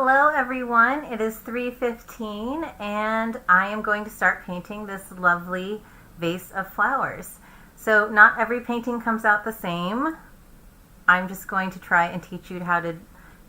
Hello everyone, it is 3:15 and I am going to start painting this lovely vase of flowers. So not every painting comes out the same. I'm just going to try and teach you how to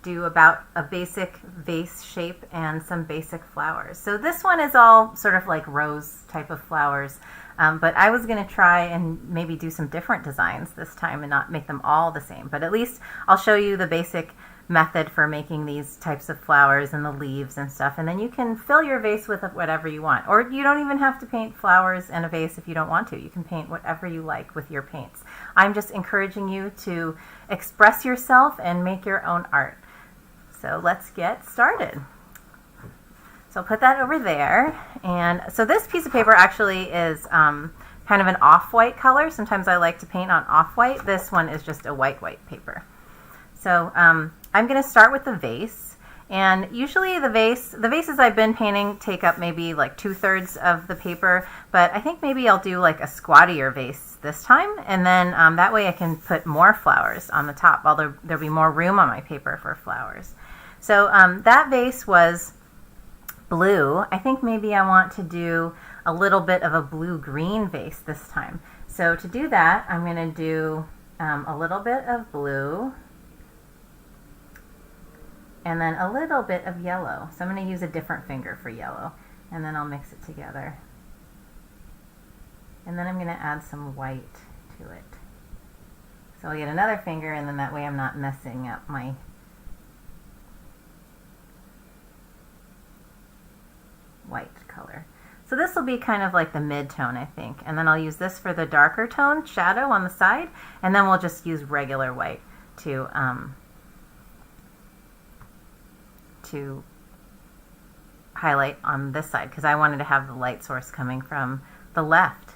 do about a basic vase shape and some basic flowers. So this one is all sort of like rose type of flowers, but I was going to try and maybe do some different designs this time and not make them all the same. But at least I'll show you the basic method for making these types of flowers and the leaves and stuff, and then you can fill your vase with whatever you want. Or you don't even have to paint flowers in a vase if you don't want to. You can paint whatever you like with your paints. I'm just encouraging you to express yourself and make your own art. So let's get started. So I'll put that over there. And so this piece of paper actually is kind of an off-white color. Sometimes I like to paint on off-white. This one is just a white paper. So I'm going to start with the vase, and usually the vases I've been painting take up maybe like 2/3 of the paper, but I think maybe I'll do like a squattier vase this time, and then that way I can put more flowers on the top, although there'll be more room on my paper for flowers. So that vase was blue. I think maybe I want to do a little bit of a blue-green vase this time. So to do that, I'm going to do a little bit of blue, and then a little bit of yellow. So I'm going to use a different finger for yellow, and then I'll mix it together. And then I'm going to add some white to it. So I'll get another finger, and then that way I'm not messing up my white color. So this will be kind of like the mid-tone, I think. And then I'll use this for the darker tone shadow on the side, and then we'll just use regular white to highlight on this side, because I wanted to have the light source coming from the left.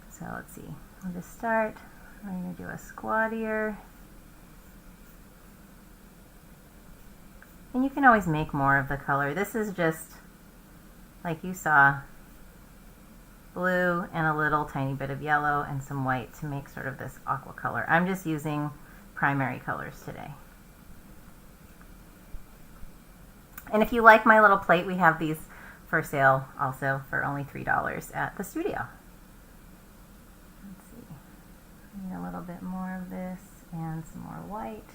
So let's see, I'll just start. We're going to do a squattier. And you can always make more of the color. This is just, like you saw, blue and a little tiny bit of yellow and some white to make sort of this aqua color. I'm just using primary colors today. And if you like my little plate, we have these for sale also for only $3 at the studio. Let's see. I need a little bit more of this and some more white.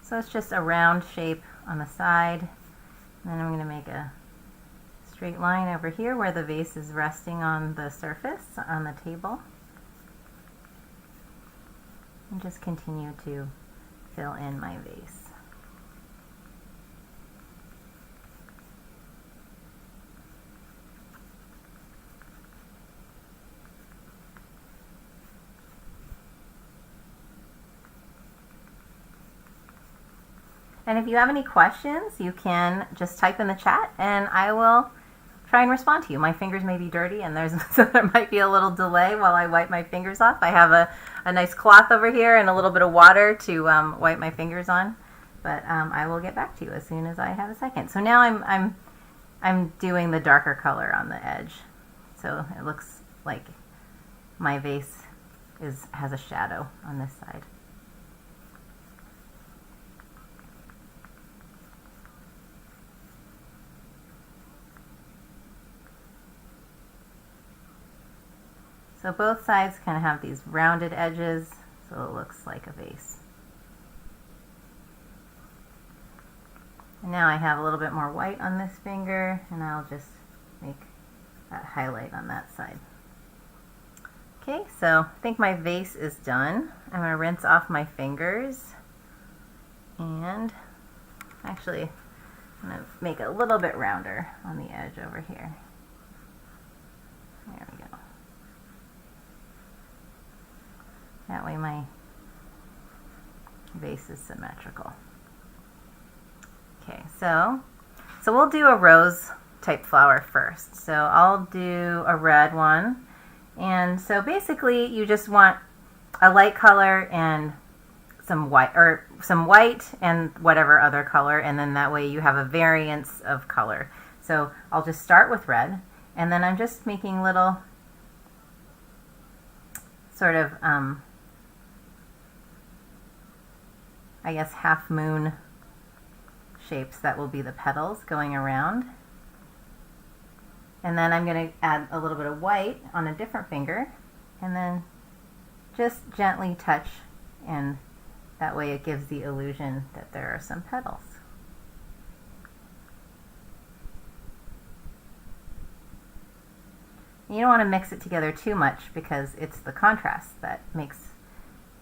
So it's just a round shape on the side. And then I'm going to make a straight line over here where the vase is resting on the surface on the table. And just continue to fill in my vase. And if you have any questions, you can just type in the chat and I will try and respond to you. My fingers may be dirty, and so there might be a little delay while I wipe my fingers off. I have a nice cloth over here and a little bit of water to wipe my fingers on, but I will get back to you as soon as I have a second. So now I'm doing the darker color on the edge, so it looks like my vase has a shadow on this side. So both sides kind of have these rounded edges, so it looks like a vase. And now I have a little bit more white on this finger, and I'll just make that highlight on that side. Okay, so I think my vase is done. I'm going to rinse off my fingers, and actually I'm going to make it a little bit rounder on the edge over here. There we go. That way my vase is symmetrical. Okay, so we'll do a rose type flower first. So I'll do a red one. And so basically you just want a light color and some white and whatever other color, and then that way you have a variance of color. So I'll just start with red, and then I'm just making little sort of I guess, half moon shapes that will be the petals going around. And then I'm going to add a little bit of white on a different finger and then just gently touch, and that way it gives the illusion that there are some petals. You don't want to mix it together too much because it's the contrast that makes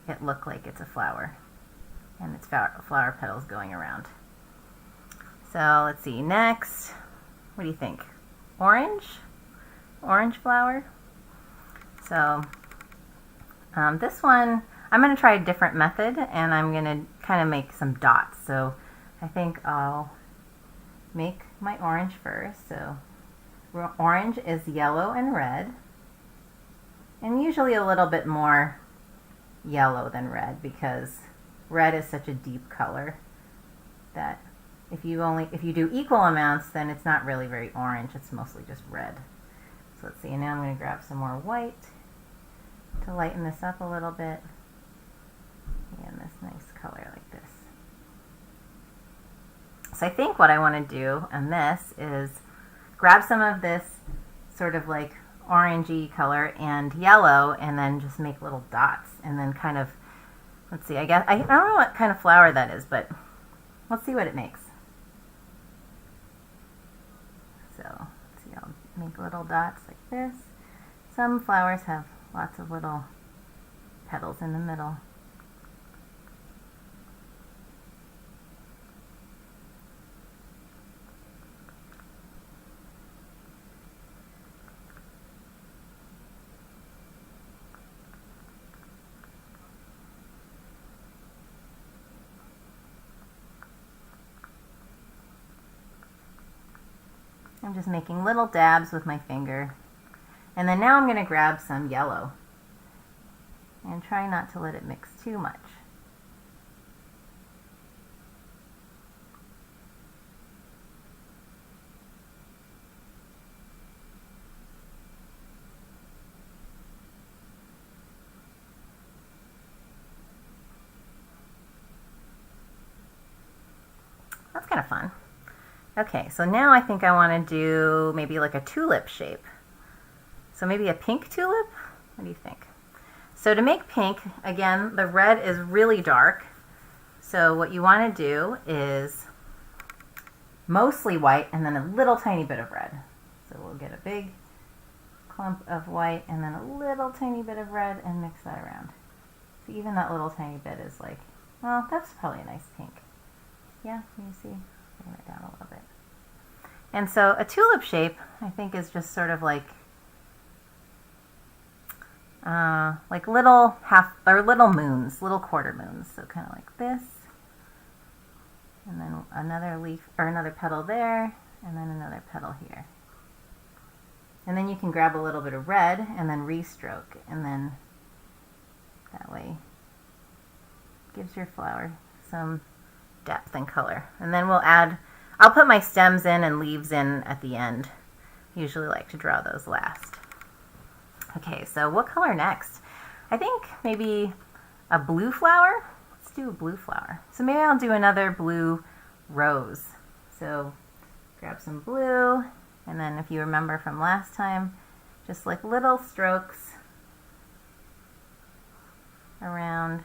it look like it's a flower, and it's flower petals going around. So let's see, next, what do you think? Orange flower. So this one, I'm going to try a different method, and I'm going to kind of make some dots. So I think I'll make my orange first. So orange is yellow and red, and usually a little bit more yellow than red because red is such a deep color that if you do equal amounts, then it's not really very orange, it's mostly just red. So let's see, and now I'm going to grab some more white to lighten this up a little bit, and this nice color like this. So I think what I want to do on this is grab some of this sort of like orangey color and yellow, and then just make little dots, and then kind of, let's see, I don't know what kind of flower that is, but let's see what it makes. So let's see, I'll make little dots like this. Some flowers have lots of little petals in the middle. I'm just making little dabs with my finger. And then now I'm going to grab some yellow and try not to let it mix too much. That's kind of fun. Okay, so now I think I want to do maybe like a tulip shape. So maybe a pink tulip? What do you think? So to make pink, again, the red is really dark. So what you want to do is mostly white and then a little tiny bit of red. So we'll get a big clump of white and then a little tiny bit of red and mix that around. So even that little tiny bit is like, well, that's probably a nice pink. Yeah, can you see? Bring it down a little bit. And so a tulip shape, I think, is just sort of like little moons, little quarter moons. So kind of like this, and then another leaf or another petal there, and then another petal here. And then you can grab a little bit of red and then restroke, and then that way gives your flower some depth and color. And then I'll put my stems in and leaves in at the end. Usually like to draw those last. Okay, so what color next? I think maybe a blue flower. Let's do a blue flower. So maybe I'll do another blue rose. So grab some blue, and then if you remember from last time, just like little strokes around.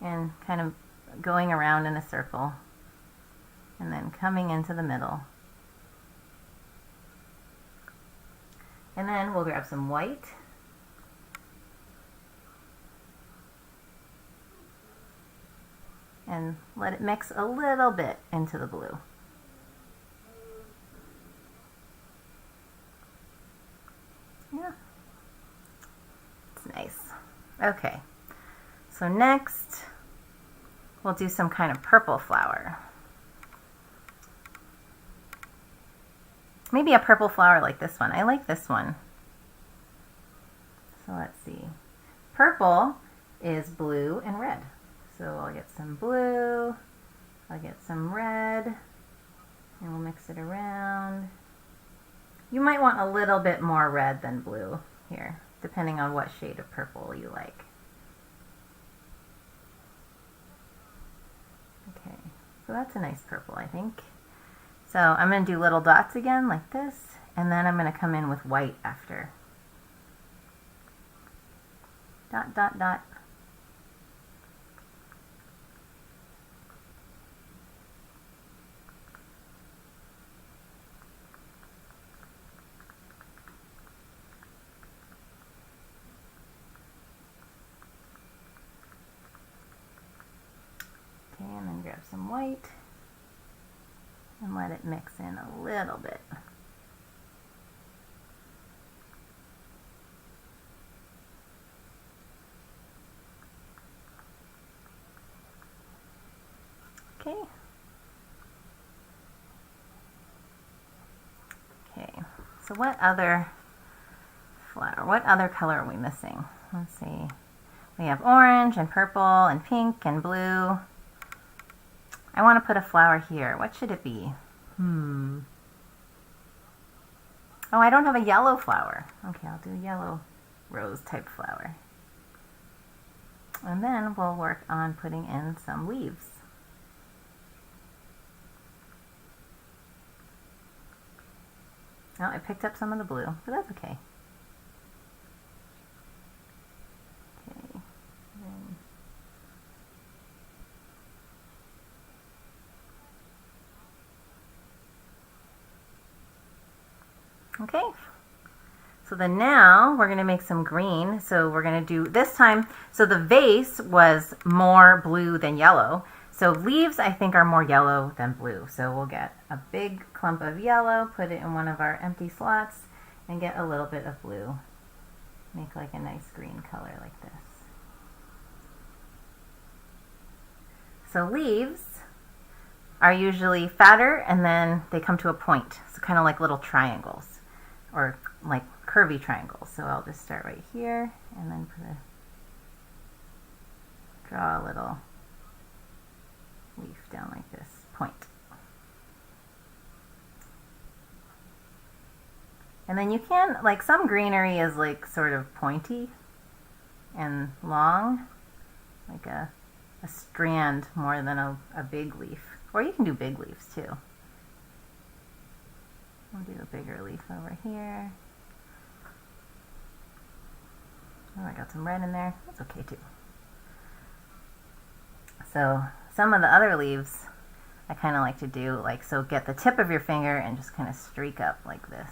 And kind of going around in a circle and then coming into the middle. And then we'll grab some white and let it mix a little bit into the blue. Yeah, it's nice. Okay, so next we'll do some kind of purple flower. Maybe a purple flower like this one. I like this one. So let's see. Purple is blue and red. So I'll get some blue, I'll get some red, and we'll mix it around. You might want a little bit more red than blue here. depending on what shade of purple you like. Okay, so that's a nice purple, I think. So I'm going to do little dots again like this, and then I'm going to come in with white after. Dot, dot, dot. Okay, and then grab some white and let it mix in a little bit. Okay. Okay, so what other flower, what other color are we missing? Let's see. We have orange and purple and pink and blue. I want to put a flower here. What should it be? Oh, I don't have a yellow flower. Okay, I'll do a yellow rose type flower. And then we'll work on putting in some leaves. Oh, I picked up some of the blue, but that's okay. Okay. Okay. So then now we're going to make some green. So we're going to do this time. So the vase was more blue than yellow. So leaves, I think, are more yellow than blue. So we'll get a big clump of yellow, put it in one of our empty slots, and get a little bit of blue. Make like a nice green color like this. So leaves are usually fatter, and then they come to a point. So kind of like little triangles, or like curvy triangles. So I'll just start right here, and then draw a little leaf down like this, point. And then you can, like some greenery is like sort of pointy and long, like a strand more than a big leaf. Or you can do big leaves too. I'll do a bigger leaf over here. Oh, I got some red in there. That's okay too. So some of the other leaves I kind of like to do like, so get the tip of your finger and just kind of streak up like this.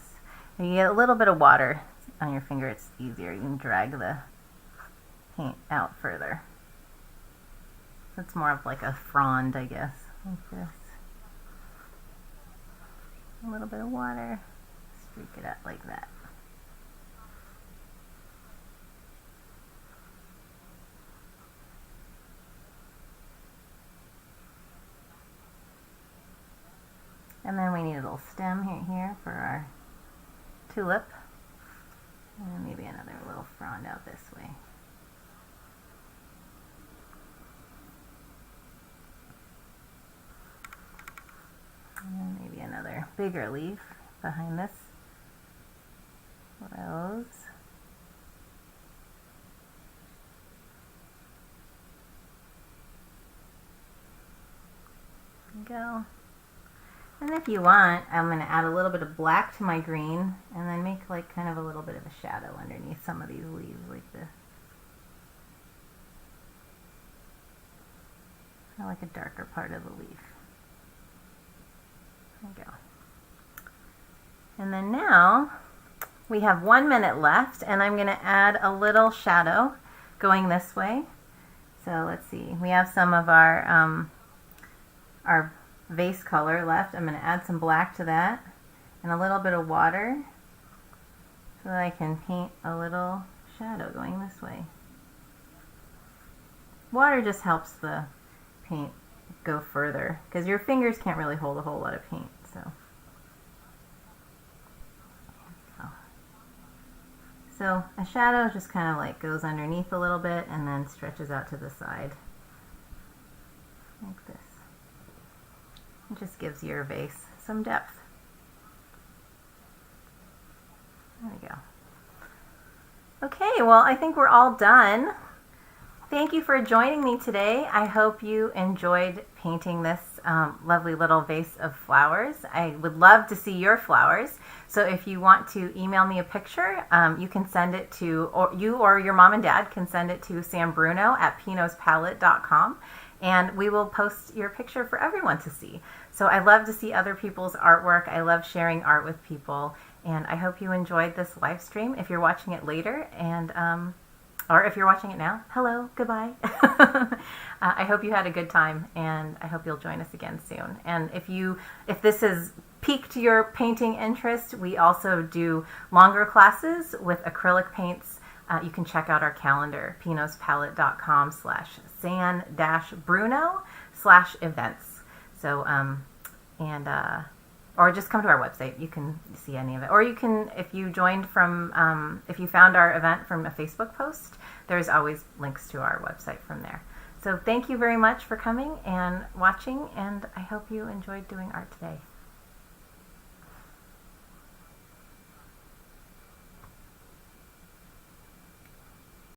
If you get a little bit of water on your finger, it's easier. You can drag the paint out further. So it's more of like a frond, I guess, like this. A little bit of water, streak it up like that. And then we need a little stem here for our tulip. And then maybe another little frond out this way. And then maybe another bigger leaf behind this rose. There we go. And if you want, I'm going to add a little bit of black to my green and then make like kind of a little bit of a shadow underneath some of these leaves like this. Kind of like a darker part of the leaf. There we go. And then now we have 1 minute left, and I'm going to add a little shadow going this way. So let's see, we have some of our vase color left. I'm going to add some black to that and a little bit of water so that I can paint a little shadow going this way. Water just helps the paint go further because your fingers can't really hold a whole lot of paint. So a shadow just kind of like goes underneath a little bit and then stretches out to the side like this. It just gives your vase some depth. There we go. Okay, well, I think we're all done. Thank you for joining me today. I hope you enjoyed painting this lovely little vase of flowers. I would love to see your flowers. So if you want to email me a picture, you can send it to, or you or your mom and dad can send it to sambruno@pinospalette.com, and we will post your picture for everyone to see. So I love to see other people's artwork. I love sharing art with people, and I hope you enjoyed this live stream. If you're watching it later, and or if you're watching it now, hello, goodbye. I hope you had a good time, and I hope you'll join us again soon. And if this has piqued your painting interest, we also do longer classes with acrylic paints. You can check out our calendar, pinospalette.com/san-bruno/events. So, or just come to our website. You can see any of it. Or you can, if you joined from, if you found our event from a Facebook post, there's always links to our website from there. So thank you very much for coming and watching, and I hope you enjoyed doing art today.